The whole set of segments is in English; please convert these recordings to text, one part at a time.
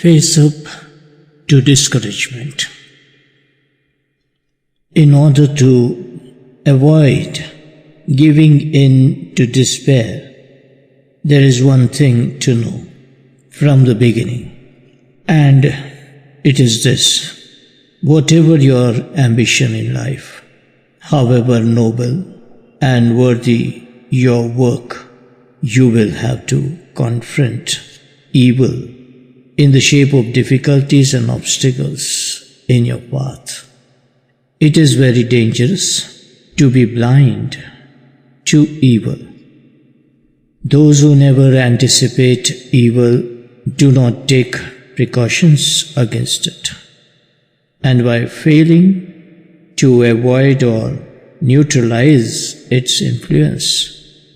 Face up to discouragement. In order to avoid giving in to despair, there is one thing to know from the beginning, and it is this: whatever your ambition in life, however noble and worthy your work, you will have to confront evil in the shape of difficulties and obstacles in your path. It is very dangerous to be blind to evil. Those who never anticipate evil do not take precautions against it, and by failing to avoid or neutralize its influence,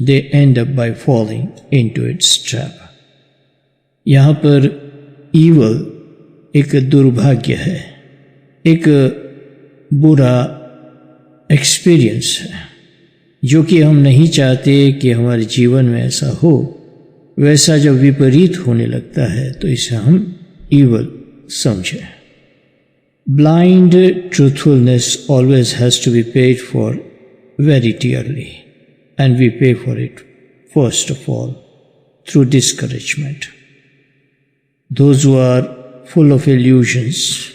they end up by falling into its trap. यहाँ पर evil एक दुर्भाग्य है, एक बुरा experience है, जो कि हम नहीं चाहते कि हमारे जीवन में ऐसा हो। वैसा जब विपरीत होने लगता है तो इसे हम evil समझें। Blind truthfulness always has to be paid for very dearly, and we pay for it first of all through discouragement. Those who are full of illusions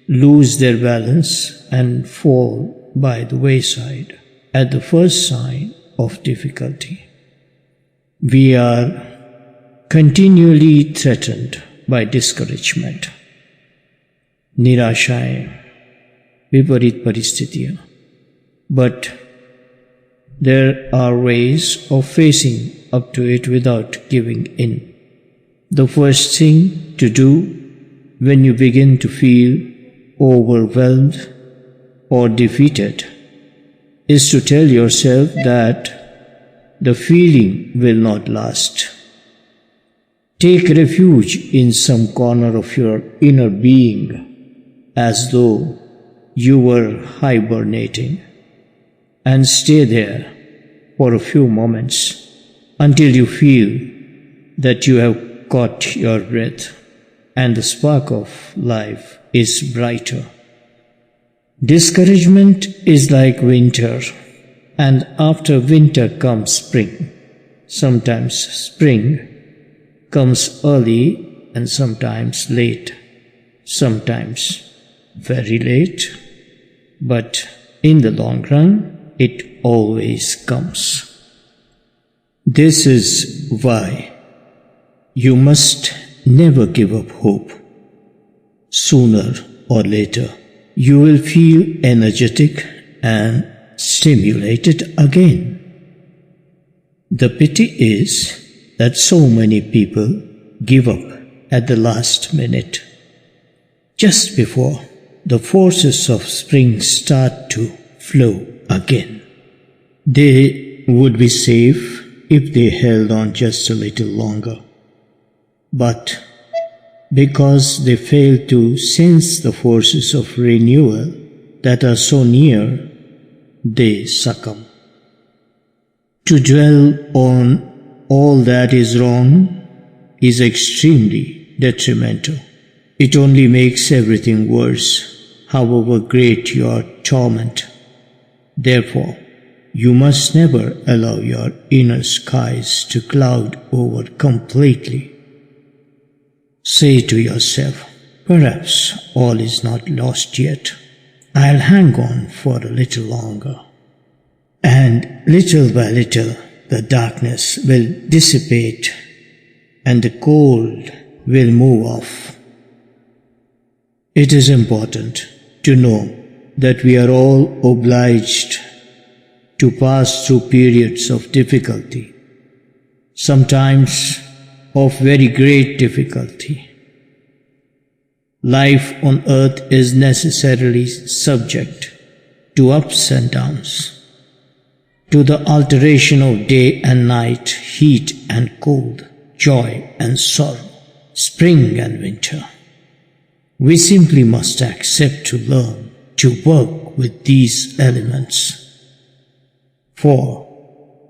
lose their balance and fall by the wayside at the first sign of difficulty. We are continually threatened by discouragement, निराशाएं, विपरीत परिस्थितियां. But there are ways of facing up to it without giving in. The first thing to do when you begin to feel overwhelmed or defeated is to tell yourself that the feeling will not last. Take refuge in some corner of your inner being as though you were hibernating, and stay there for a few moments until you feel that you have caught your breath and the spark of life is brighter. Discouragement is like winter, and after winter comes spring. Sometimes spring comes early and sometimes late, sometimes very late, but in the long run it always comes. This is why you must never give up hope. Sooner or later, you will feel energetic and stimulated again. The pity is that so many people give up at the last minute, just before the forces of spring start to flow again. They would be safe if they held on just a little longer. But because they fail to sense the forces of renewal that are so near, they succumb. To dwell on all that is wrong is extremely detrimental. It only makes everything worse, however great your torment. Therefore, you must never allow your inner skies to cloud over completely. Say to yourself, perhaps all is not lost yet. I'll hang on for a little longer. And little by little, the darkness will dissipate and the cold will move off. It is important to know that we are all obliged to pass through periods of difficulty, sometimes of very great difficulty. Life on earth is necessarily subject to ups and downs, to the alteration of day and night, heat and cold, joy and sorrow, spring and winter. We simply must accept to learn to work with these elements. For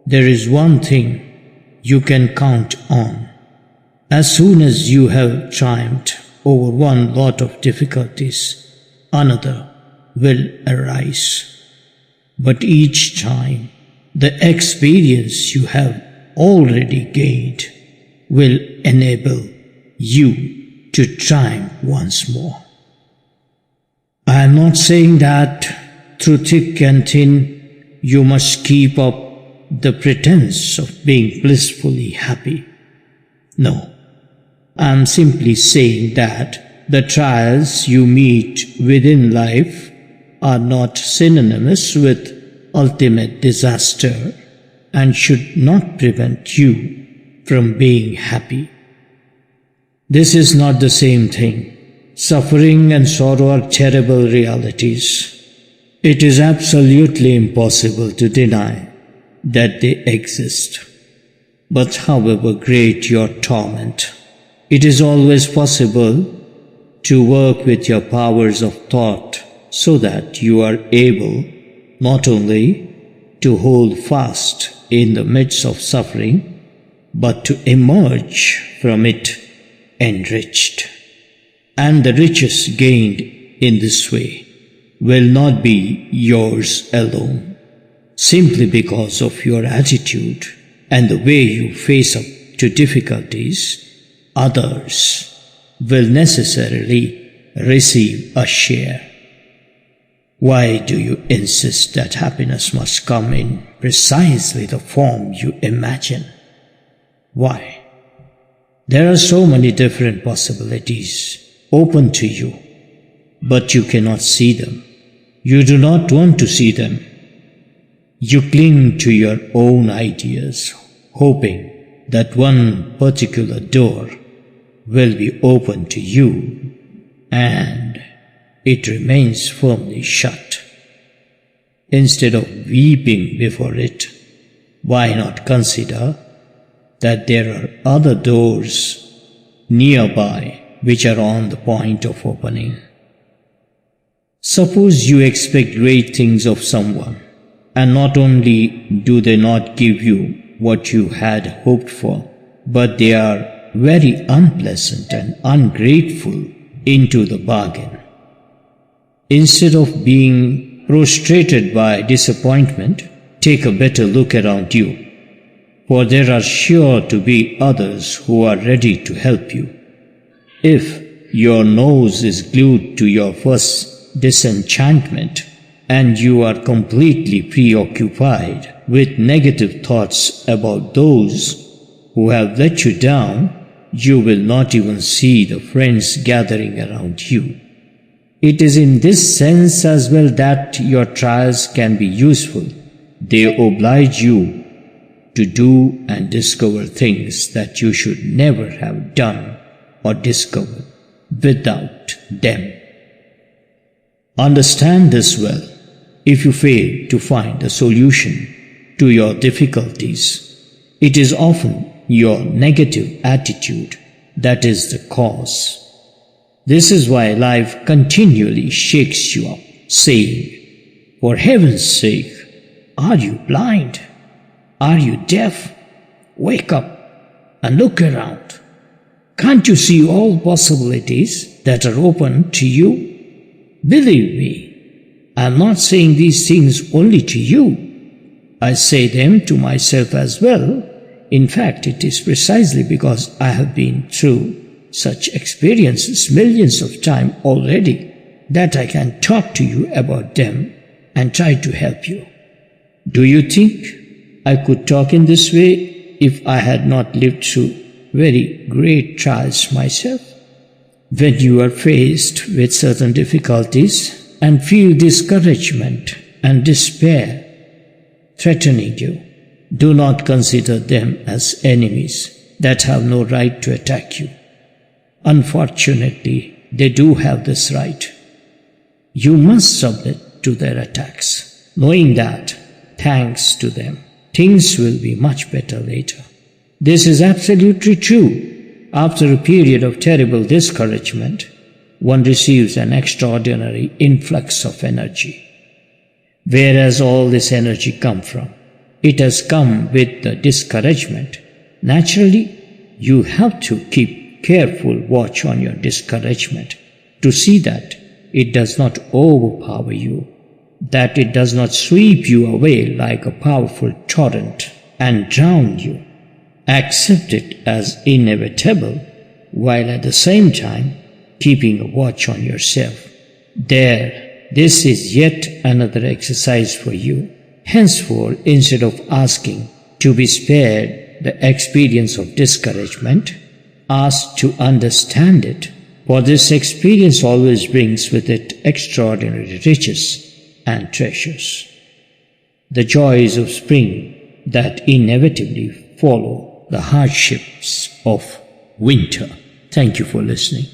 there is one thing you can count on. As soon as you have triumphed over one lot of difficulties, another will arise. But each time, the experience you have already gained will enable you to triumph once more. I am not saying that through thick and thin you must keep up the pretense of being blissfully happy. No, I am simply saying that the trials you meet within life are not synonymous with ultimate disaster and should not prevent you from being happy. This is not the same thing. Suffering and sorrow are terrible realities. It is absolutely impossible to deny that they exist. But however great your torment, it is always possible to work with your powers of thought so that you are able not only to hold fast in the midst of suffering, but to emerge from it enriched. And the riches gained in this way will not be yours alone, simply because of your attitude and the way you face up to difficulties. Others will necessarily receive a share. Why do you insist that happiness must come in precisely the form you imagine? Why? There are so many different possibilities open to you, but you cannot see them. You do not want to see them. You cling to your own ideas, hoping that one particular door will be open to you, and it remains firmly shut. Instead of weeping before it, why not consider that there are other doors nearby which are on the point of opening? Suppose you expect great things of someone, and not only do they not give you what you had hoped for, but they are very unpleasant and ungrateful into the bargain. Instead of being prostrated by disappointment, take a better look around you, for there are sure to be others who are ready to help you. If your nose is glued to your first disenchantment and you are completely preoccupied with negative thoughts about those who have let you down, you will not even see the friends gathering around you. It is in this sense as well that your trials can be useful. They oblige you to do and discover things that you should never have done or discovered without them. Understand this well. If you fail to find a solution to your difficulties, it is often your negative attitude that is the cause. This is why life continually shakes you up, saying, "For heaven's sake, are you blind? Are you deaf? Wake up and look around. Can't you see all possibilities that are open to you?" Believe me, I am not saying these things only to you. I say them to myself as well. In fact, it is precisely because I have been through such experiences millions of times already that I can talk to you about them and try to help you. Do you think I could talk in this way if I had not lived through very great trials myself? When you are faced with certain difficulties and feel discouragement and despair threatening you, do not consider them as enemies that have no right to attack you. Unfortunately, they do have this right. You must submit to their attacks, knowing that, thanks to them, things will be much better later. This is absolutely true. After a period of terrible discouragement, one receives an extraordinary influx of energy. Where has all this energy come from? It has come with the discouragement. Naturally, you have to keep careful watch on your discouragement, to see that it does not overpower you, that it does not sweep you away like a powerful torrent and drown you. Accept it as inevitable, while at the same time keeping a watch on yourself. This is yet another exercise for you. Henceforth, instead of asking to be spared the experience of discouragement, ask to understand it, for this experience always brings with it extraordinary riches and treasures. The joys of spring that inevitably follow the hardships of winter. Thank you for listening.